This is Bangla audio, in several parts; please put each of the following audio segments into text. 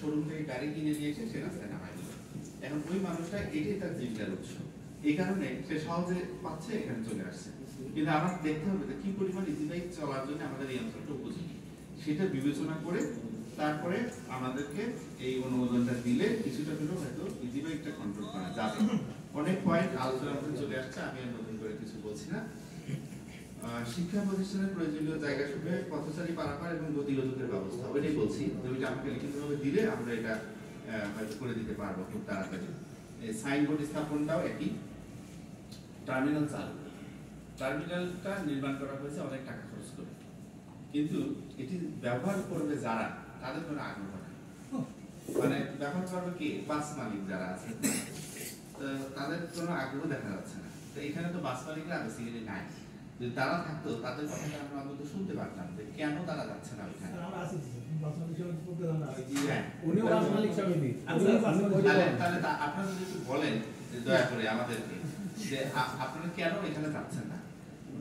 শোরুম থেকে গাড়ি কিনে নিয়ে এসে সে রাস্তায় নামাই দিল। এখন ওই মানুষটা এটাই তার জীবিকার উৎস, এই কারণে সে সহজে পাচ্ছে, এখানে চলে আসছে। কিন্তু আমার দেখতে হবে যে কি পরিমাণ ইজি বাইক চলার জন্য আমাদের এই অঞ্চলটা উপযোগী, সেটা বিবেচনা করে তারপরে আমাদেরকে এই অনুমোদনটা দিলে কিছুটা হলেও হয়তো ইজি বাইকটা কন্ট্রোল করা যাবে। অনেক পয়েন্ট আলোচনা করে চলে আসছে, আমি আর নতুন করে কিছু বলছি না। শিক্ষা প্রতিষ্ঠানের প্রয়োজনীয় জায়গা সুবিধা, পথচারী পারাপার এবং গতিরোধকের ব্যবস্থা, ওইটাই বলছি। ওইটা আমাকে লিখিতভাবে দিলে আমরা এটা হয়তো করে দিতে পারবো খুব তাড়াতাড়ি। সাইনবোর্ড স্থাপনটাও একই। টার্মিনাল চালু, টার্মিনালটা নির্মাণ করা হয়েছে অনেক টাকা খরচ করে, কিন্তু এটি ব্যবহার করবে যারা, তাদের কোনো আগ্রহ নেই। মানে ব্যবহার করবে কে? বাস মালিক যারা আছে, তাদের কোনো আগ্রহ দেখা যাচ্ছে না। তো এখানে তো বাস মালিকরা বেসিক্যালি নাই। যদি তারা থাকতো তাদের কথাটা আমরা অন্তত শুনতে পারতাম যে কেন তারা যাচ্ছে না ওইখানে। তাহলে আপনারা যদি একটু বলেন যে দয়া করে আমাদেরকে যে আপনারা কেন এখানে যাচ্ছেন না,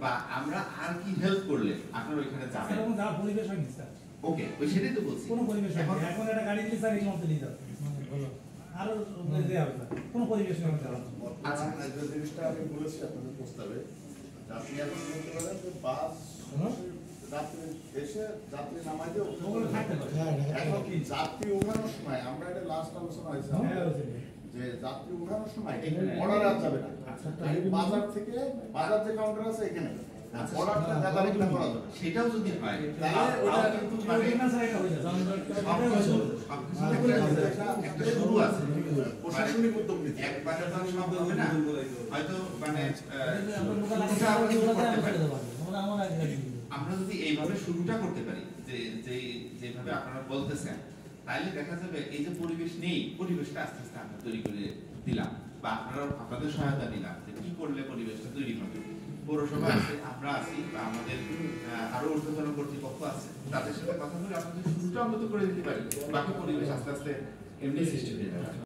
বা আমরা আর কি হেল্প করলে আপনারা ওইখানে যাবেন। পরিবেশ হয়নি স্যার। ওকে, ওই সেটাই তো বলছি। কোনো পরিবেশ এখন একটা গাড়ি নিয়ে স্যার এই মধ্যে নিয়ে যাচ্ছে আরো দেয়া হবে কোনো পরিবেশ নেই। আচ্ছা, যে জিনিসটা আমি বলেছি আপনাদের প্রস্তাবে, আপনি এখন বলতে পারেন যে বাস যাত্রী এসে যাত্রী নামাই দিয়ে ওখানে থাকতে পারে। এখন কি যাত্রী ওঠানোর সময় আমরা এটা লাস্ট আলোচনা হয়েছে যে যাত্রী ওঠানোর সময় অর্ডার আর যাবে না। বাজার থেকে বাজার যে কাউন্টার আছে এখানে অর্ডারটা নেতালিটা করা যাবে। সেটাও যদি হয় তাহলে ওটা কিন্তু মানে একটা শুরু আছে, প্রশাসনিক উদ্যোগ নিতে একবারে তো সব হবে না, হয়তো মানে আমরা যদি এইভাবে শুরুটা করতে পারি, যে যেভাবে আপনারা বলতেছেন, তাহলে দেখা যাবে এই যে পরিবেশ নেই, পরিবেশটা আস্তে আস্তে আমরা তৈরি করে দিলাম, বা আপনারা আপনাদের সহায়তা নিলাম যে কি করলে পরিবেশটা তৈরি হবে। পৌরসভা আছে, আমরা আছি, বা আমাদের আরো ঊর্ধ্বতন কর্তৃপক্ষ আছে, তাদের সাথে কথা বলে আপনাদের শুরুটা অন্তত করে দিতে পারি, বাকি পরিবেশ আস্তে আস্তে এমনি সৃষ্টি হয়ে যাবে।